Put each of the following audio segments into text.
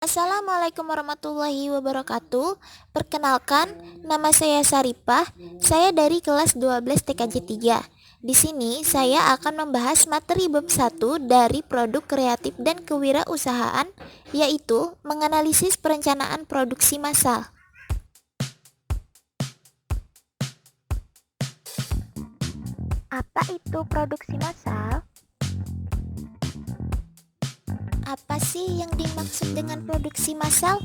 Assalamualaikum warahmatullahi wabarakatuh. Perkenalkan, nama saya Saripah. Saya dari kelas 12 TKJ 3. Di sini saya akan membahas materi bab 1 dari produk kreatif dan kewirausahaan, yaitu menganalisis perencanaan produksi massal. Apa itu produksi massal? Apa sih yang dimaksud dengan produksi massal?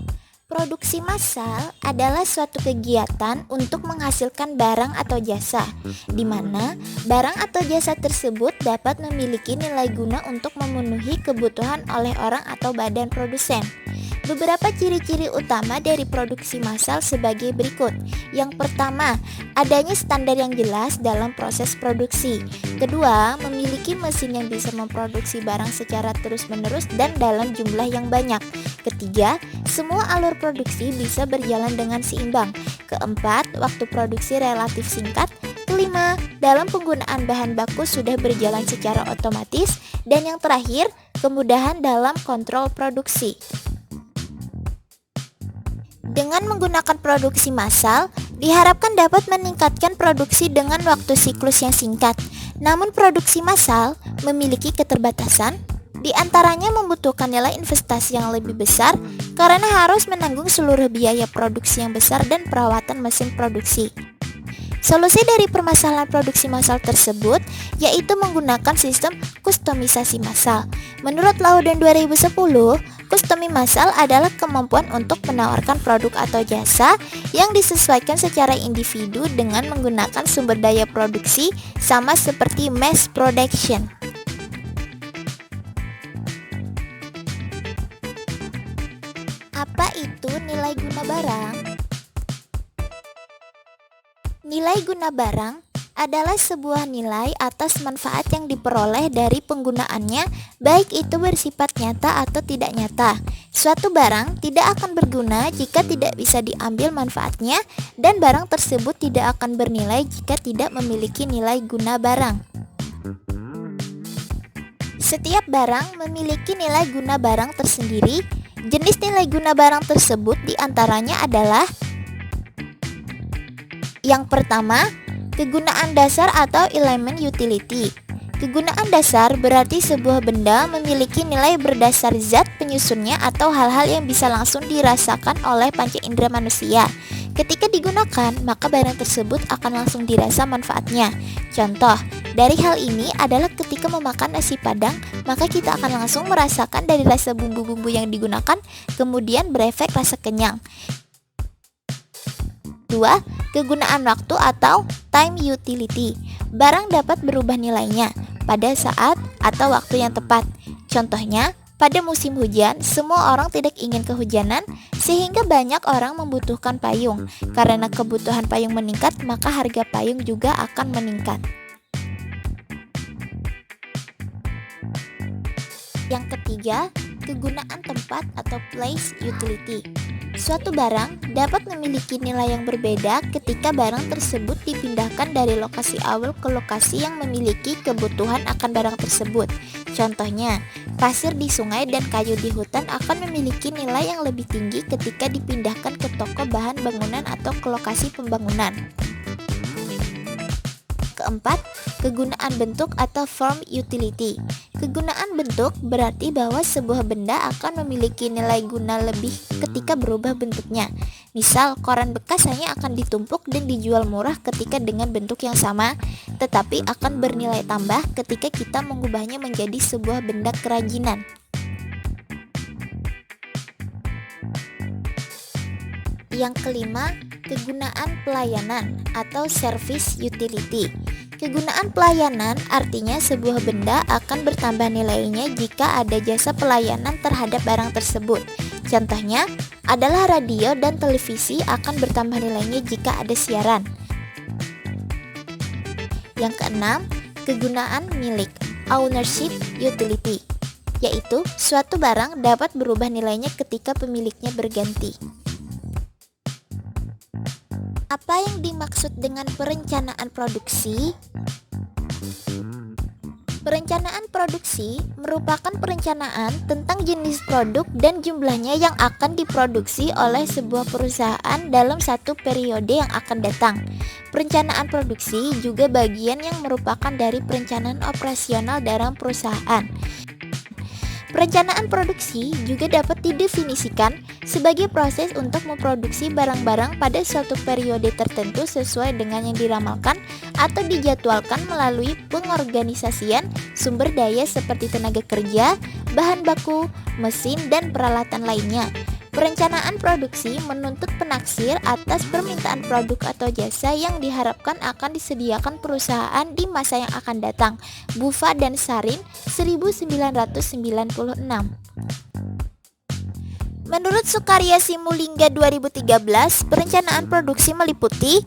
Produksi massal adalah suatu kegiatan untuk menghasilkan barang atau jasa, di mana barang atau jasa tersebut dapat memiliki nilai guna untuk memenuhi kebutuhan oleh orang atau badan produsen. Beberapa ciri-ciri utama dari produksi massal sebagai berikut. Yang pertama, adanya standar yang jelas dalam proses produksi. Kedua, memiliki mesin yang bisa memproduksi barang secara terus-menerus dan dalam jumlah yang banyak. Ketiga, semua alur produksi bisa berjalan dengan seimbang. Keempat, waktu produksi relatif singkat. Kelima, dalam penggunaan bahan baku sudah berjalan secara otomatis. Dan yang terakhir, kemudahan dalam kontrol produksi. Dengan menggunakan produksi massal, diharapkan dapat meningkatkan produksi dengan waktu siklus yang singkat. Namun produksi massal memiliki keterbatasan, di antaranya membutuhkan nilai investasi yang lebih besar karena harus menanggung seluruh biaya produksi yang besar dan perawatan mesin produksi. Solusi dari permasalahan produksi massal tersebut yaitu menggunakan sistem kustomisasi massal. Menurut Lauden 2010, kustomi massal adalah kemampuan untuk menawarkan produk atau jasa yang disesuaikan secara individu dengan menggunakan sumber daya produksi sama seperti mass production. Apa itu nilai guna barang? Nilai guna barang adalah sebuah nilai atas manfaat yang diperoleh dari penggunaannya, baik itu bersifat nyata atau tidak nyata. Suatu barang tidak akan berguna jika tidak bisa diambil manfaatnya, dan barang tersebut tidak akan bernilai jika tidak memiliki nilai guna barang. Setiap barang memiliki nilai guna barang tersendiri. Jenis nilai guna barang tersebut diantaranya adalah: yang pertama, kegunaan dasar atau elemen utility. Kegunaan dasar berarti sebuah benda memiliki nilai berdasar zat penyusunnya atau hal-hal yang bisa langsung dirasakan oleh panca indera manusia. Ketika digunakan, maka barang tersebut akan langsung dirasa manfaatnya. Contoh dari hal ini adalah ketika memakan nasi padang, maka kita akan langsung merasakan dari rasa bumbu-bumbu yang digunakan, kemudian berefek rasa kenyang. 2. Kegunaan waktu atau time utility. Barang dapat berubah nilainya pada saat atau waktu yang tepat. Contohnya, pada musim hujan, semua orang tidak ingin kehujanan, sehingga banyak orang membutuhkan payung. Karena kebutuhan payung meningkat, maka harga payung juga akan meningkat. Yang ketiga, kegunaan tempat atau place utility. Suatu barang dapat memiliki nilai yang berbeda ketika barang tersebut dipindahkan dari lokasi awal ke lokasi yang memiliki kebutuhan akan barang tersebut. Contohnya, pasir di sungai dan kayu di hutan akan memiliki nilai yang lebih tinggi ketika dipindahkan ke toko bahan bangunan atau ke lokasi pembangunan. Keempat, kegunaan bentuk atau form utility. Kegunaan bentuk berarti bahwa sebuah benda akan memiliki nilai guna lebih ketika berubah bentuknya. Misal, koran bekas hanya akan ditumpuk dan dijual murah ketika dengan bentuk yang sama, tetapi akan bernilai tambah ketika kita mengubahnya menjadi sebuah benda kerajinan. Yang kelima, kegunaan pelayanan atau service utility. Kegunaan pelayanan artinya sebuah benda akan bertambah nilainya jika ada jasa pelayanan terhadap barang tersebut. Contohnya adalah radio dan televisi akan bertambah nilainya jika ada siaran. Yang keenam, kegunaan milik, ownership utility, yaitu suatu barang dapat berubah nilainya ketika pemiliknya berganti. Apa yang dimaksud dengan perencanaan produksi? Perencanaan produksi merupakan perencanaan tentang jenis produk dan jumlahnya yang akan diproduksi oleh sebuah perusahaan dalam satu periode yang akan datang. Perencanaan produksi juga bagian yang merupakan dari perencanaan operasional dalam perusahaan. Perencanaan produksi juga dapat didefinisikan sebagai proses untuk memproduksi barang-barang pada suatu periode tertentu sesuai dengan yang diramalkan atau dijadwalkan melalui pengorganisasian sumber daya seperti tenaga kerja, bahan baku, mesin, dan peralatan lainnya. Perencanaan produksi menuntut penaksir atas permintaan produk atau jasa yang diharapkan akan disediakan perusahaan di masa yang akan datang. Bufa dan Sarin, 1996. Menurut Sukarya Simulingga 2013, perencanaan produksi meliputi: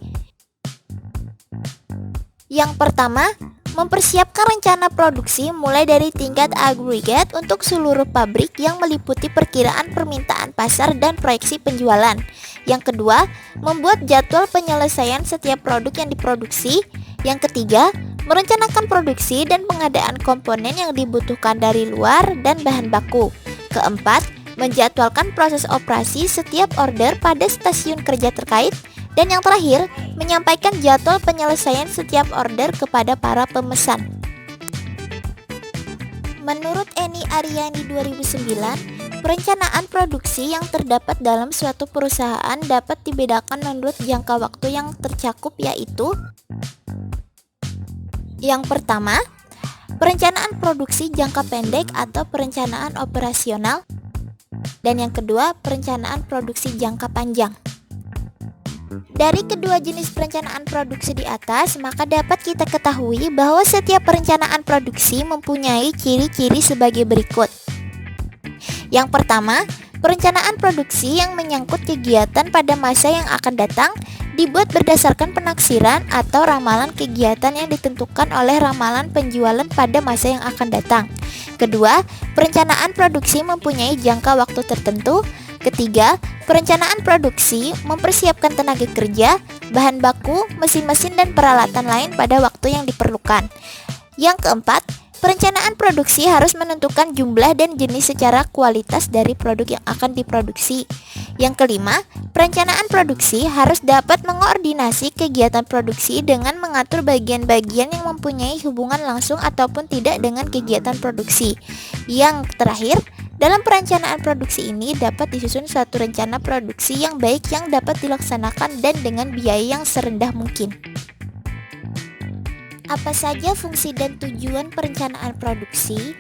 yang pertama, mempersiapkan rencana produksi mulai dari tingkat agregat untuk seluruh pabrik yang meliputi perkiraan permintaan pasar dan proyeksi penjualan. Yang kedua, membuat jadwal penyelesaian setiap produk yang diproduksi. Yang ketiga, merencanakan produksi dan pengadaan komponen yang dibutuhkan dari luar dan bahan baku. Keempat, menjadwalkan proses operasi setiap order pada stasiun kerja terkait. Dan yang terakhir, menyampaikan jadwal penyelesaian setiap order kepada para pemesan. Menurut Eni Aryani 2009, perencanaan produksi yang terdapat dalam suatu perusahaan dapat dibedakan menurut jangka waktu yang tercakup, yaitu: yang pertama, perencanaan produksi jangka pendek atau perencanaan operasional. Dan yang kedua, perencanaan produksi jangka panjang. Dari kedua jenis perencanaan produksi di atas, maka dapat kita ketahui bahwa setiap perencanaan produksi mempunyai ciri-ciri sebagai berikut. Yang pertama, perencanaan produksi yang menyangkut kegiatan pada masa yang akan datang dibuat berdasarkan penaksiran atau ramalan kegiatan yang ditentukan oleh ramalan penjualan pada masa yang akan datang. Kedua, perencanaan produksi mempunyai jangka waktu tertentu. Ketiga, perencanaan produksi mempersiapkan tenaga kerja, bahan baku, mesin-mesin, dan peralatan lain pada waktu yang diperlukan. Yang keempat, perencanaan produksi harus menentukan jumlah dan jenis secara kualitas dari produk yang akan diproduksi. Yang kelima, perencanaan produksi harus dapat mengordinasi kegiatan produksi dengan mengatur bagian-bagian yang mempunyai hubungan langsung ataupun tidak dengan kegiatan produksi. Yang terakhir, dalam perencanaan produksi ini dapat disusun suatu rencana produksi yang baik yang dapat dilaksanakan dan dengan biaya yang serendah mungkin. Apa saja fungsi dan tujuan perencanaan produksi?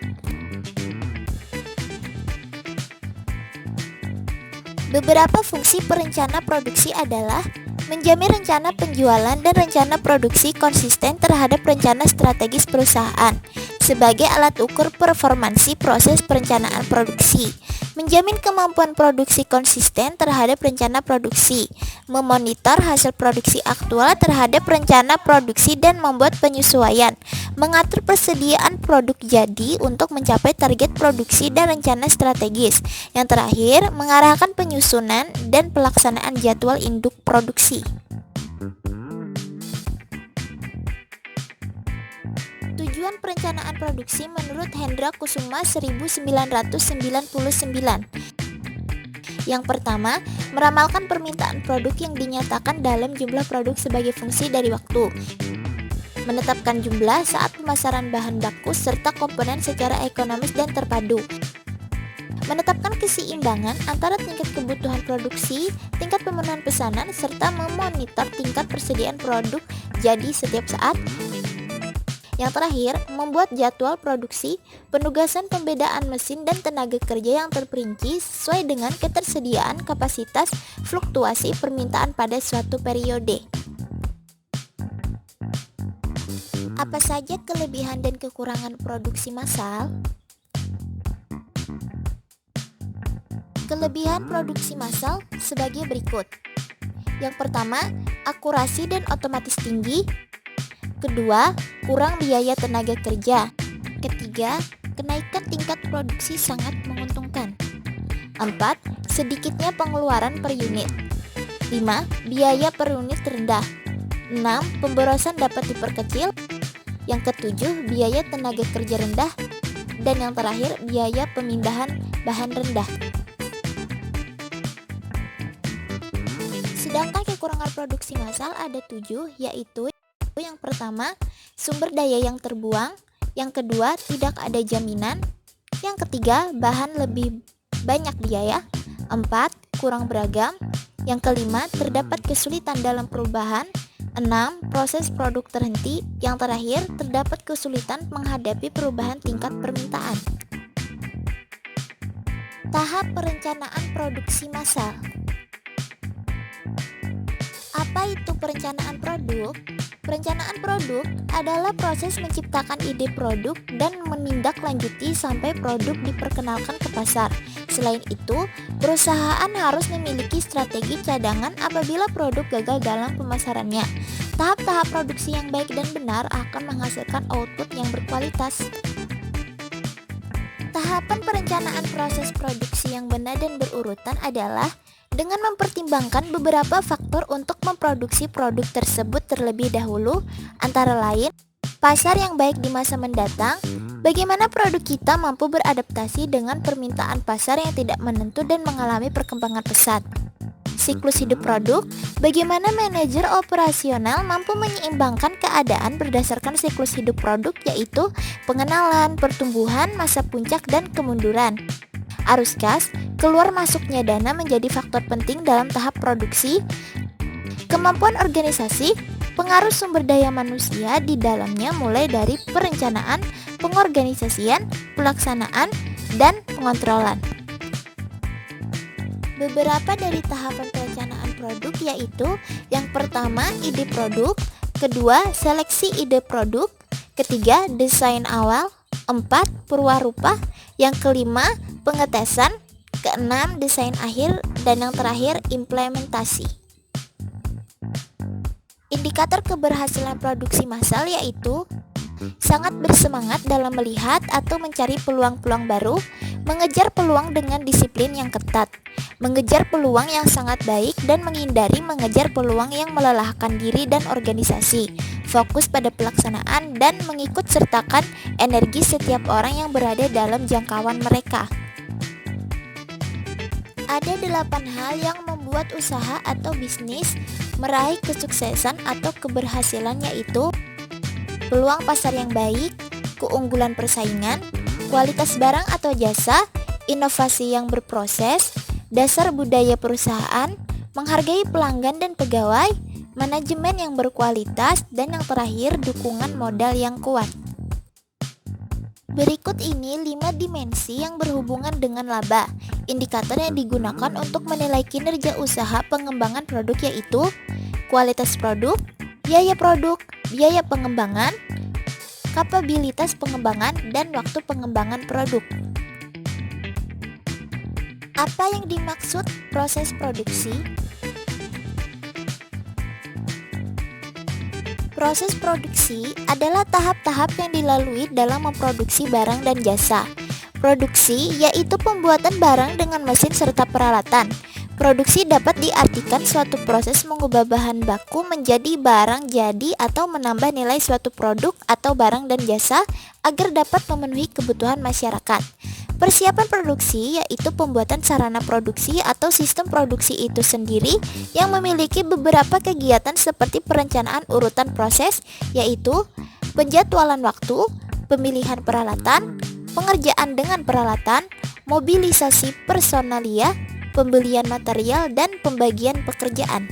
Beberapa fungsi perencana produksi adalah menjamin rencana penjualan dan rencana produksi konsisten terhadap rencana strategis perusahaan sebagai alat ukur performansi proses perencanaan produksi, menjamin kemampuan produksi konsisten terhadap rencana produksi, memonitor hasil produksi aktual terhadap rencana produksi dan membuat penyesuaian, mengatur persediaan produk jadi untuk mencapai target produksi dan rencana strategis. Yang terakhir, mengarahkan penyusunan dan pelaksanaan jadwal induk produksi. Tujuan perencanaan produksi menurut Hendra Kusuma 1999. Yang pertama, meramalkan permintaan produk yang dinyatakan dalam jumlah produk sebagai fungsi dari waktu. Menetapkan jumlah saat pemasaran bahan baku serta komponen secara ekonomis dan terpadu. Menetapkan keseimbangan antara tingkat kebutuhan produksi, tingkat pemenuhan pesanan, serta memonitor tingkat persediaan produk jadi setiap saat. Yang terakhir, membuat jadwal produksi, penugasan pembedaan mesin dan tenaga kerja yang terperinci sesuai dengan ketersediaan kapasitas fluktuasi permintaan pada suatu periode. Apa saja kelebihan dan kekurangan produksi massal? Kelebihan produksi massal sebagai berikut. Yang pertama, akurasi dan otomatis tinggi. Kedua, kurang biaya tenaga kerja. Ketiga, kenaikan tingkat produksi sangat menguntungkan. 4. Sedikitnya pengeluaran per unit. 5. Biaya per unit rendah. 6. Pemborosan dapat diperkecil. Yang ketujuh, biaya tenaga kerja rendah. Dan yang terakhir, biaya pemindahan bahan rendah. Sedangkan kekurangan produksi massal ada 7, yaitu yang pertama, sumber daya yang terbuang. Yang kedua, tidak ada jaminan. Yang ketiga, bahan lebih banyak biaya. 4, kurang beragam. Yang kelima, terdapat kesulitan dalam perubahan. 6, proses produk terhenti. Yang terakhir, terdapat kesulitan menghadapi perubahan tingkat permintaan. Tahap perencanaan produksi massal. Apa itu perencanaan produk? Perencanaan produk adalah proses menciptakan ide produk dan menindaklanjuti sampai produk diperkenalkan ke pasar. Selain itu, perusahaan harus memiliki strategi cadangan apabila produk gagal dalam pemasarannya. Tahap-tahap produksi yang baik dan benar akan menghasilkan output yang berkualitas. Tahapan perencanaan proses produksi yang benar dan berurutan adalah dengan mempertimbangkan beberapa faktor untuk memproduksi produk tersebut terlebih dahulu, antara lain, pasar yang baik di masa mendatang, bagaimana produk kita mampu beradaptasi dengan permintaan pasar yang tidak menentu dan mengalami perkembangan pesat. Siklus hidup produk, bagaimana manajer operasional mampu menyeimbangkan keadaan berdasarkan siklus hidup produk, yaitu pengenalan, pertumbuhan, masa puncak, dan kemunduran. Arus kas, keluar masuknya dana menjadi faktor penting dalam tahap produksi. Kemampuan organisasi, pengaruh sumber daya manusia di dalamnya mulai dari perencanaan, pengorganisasian, pelaksanaan, dan pengontrolan. Beberapa dari tahapan perencanaan produk yaitu yang pertama, ide produk, kedua, seleksi ide produk, ketiga, desain awal, 4, purwarupa, yang kelima, pengetesan, keenam, desain akhir, dan yang terakhir, implementasi. Indikator keberhasilan produksi massal yaitu sangat bersemangat dalam melihat atau mencari peluang-peluang baru, mengejar peluang dengan disiplin yang ketat, mengejar peluang yang sangat baik dan menghindari mengejar peluang yang melelahkan diri dan organisasi, fokus pada pelaksanaan dan mengikut sertakan energi setiap orang yang berada dalam jangkauan mereka. Ada 8 hal yang membuat usaha atau bisnis meraih kesuksesan atau keberhasilan, yaitu peluang pasar yang baik, keunggulan persaingan, kualitas barang atau jasa, inovasi yang berproses, dasar budaya perusahaan, menghargai pelanggan dan pegawai, manajemen yang berkualitas, dan yang terakhir dukungan modal yang kuat. Berikut ini 5 dimensi yang berhubungan dengan laba. Indikator yang digunakan untuk menilai kinerja usaha pengembangan produk yaitu kualitas produk, biaya pengembangan, kapabilitas pengembangan, dan waktu pengembangan produk. Apa yang dimaksud proses produksi? Proses produksi adalah tahap-tahap yang dilalui dalam memproduksi barang dan jasa. Produksi yaitu pembuatan barang dengan mesin serta peralatan. Produksi dapat diartikan suatu proses mengubah bahan baku menjadi barang jadi atau menambah nilai suatu produk atau barang dan jasa agar dapat memenuhi kebutuhan masyarakat. Persiapan produksi yaitu pembuatan sarana produksi atau sistem produksi itu sendiri yang memiliki beberapa kegiatan seperti perencanaan urutan proses, yaitu penjadwalan waktu, pemilihan peralatan, pengerjaan dengan peralatan, mobilisasi personalia, pembelian material, dan pembagian pekerjaan.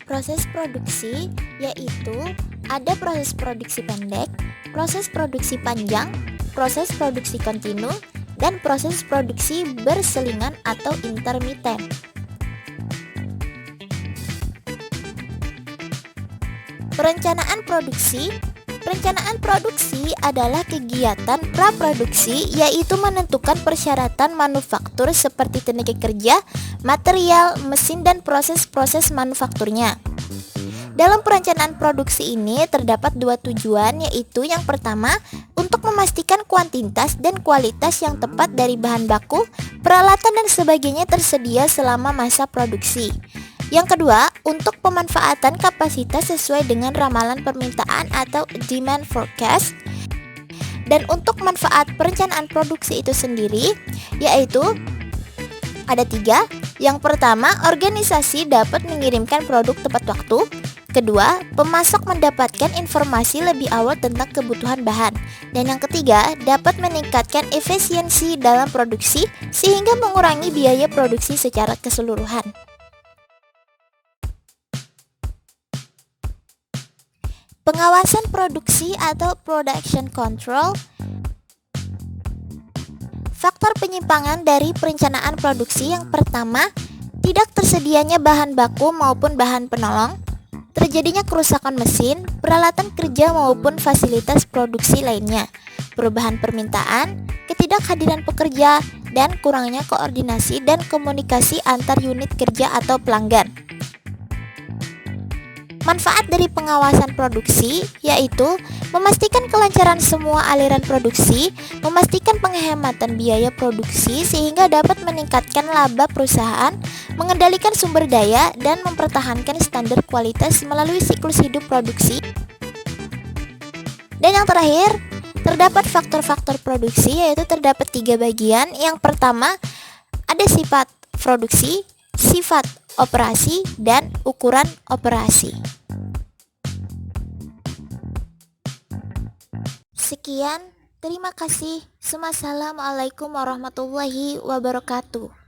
Proses produksi yaitu ada proses produksi pendek, proses produksi panjang, proses produksi kontinu, dan proses produksi berselingan atau intermiten. Perencanaan produksi. Perencanaan produksi adalah kegiatan praproduksi, yaitu menentukan persyaratan manufaktur seperti tenaga kerja, material, mesin, dan proses-proses manufakturnya. Dalam perencanaan produksi ini terdapat 2 tujuan, yaitu yang pertama, untuk memastikan kuantitas dan kualitas yang tepat dari bahan baku, peralatan, dan sebagainya tersedia selama masa produksi. Yang kedua, untuk pemanfaatan kapasitas sesuai dengan ramalan permintaan atau demand forecast. Dan untuk manfaat perencanaan produksi itu sendiri, yaitu ada 3. Yang pertama, organisasi dapat mengirimkan produk tepat waktu. Kedua, pemasok mendapatkan informasi lebih awal tentang kebutuhan bahan. Dan yang ketiga, dapat meningkatkan efisiensi dalam produksi sehingga mengurangi biaya produksi secara keseluruhan. Pengawasan produksi atau production control. Faktor penyimpangan dari perencanaan produksi yang pertama, tidak tersedianya bahan baku maupun bahan penolong, terjadinya kerusakan mesin, peralatan kerja maupun fasilitas produksi lainnya, perubahan permintaan, ketidakhadiran pekerja, dan kurangnya koordinasi dan komunikasi antar unit kerja atau pelanggan. Manfaat dari pengawasan produksi yaitu memastikan kelancaran semua aliran produksi, memastikan penghematan biaya produksi sehingga dapat meningkatkan laba perusahaan, mengendalikan sumber daya, dan mempertahankan standar kualitas melalui siklus hidup produksi. Dan yang terakhir, terdapat faktor-faktor produksi yaitu terdapat 3 bagian. Yang pertama, ada sifat produksi, sifat operasi, dan ukuran operasi. Sekian, terima kasih. Wassalamualaikum warahmatullahi wabarakatuh.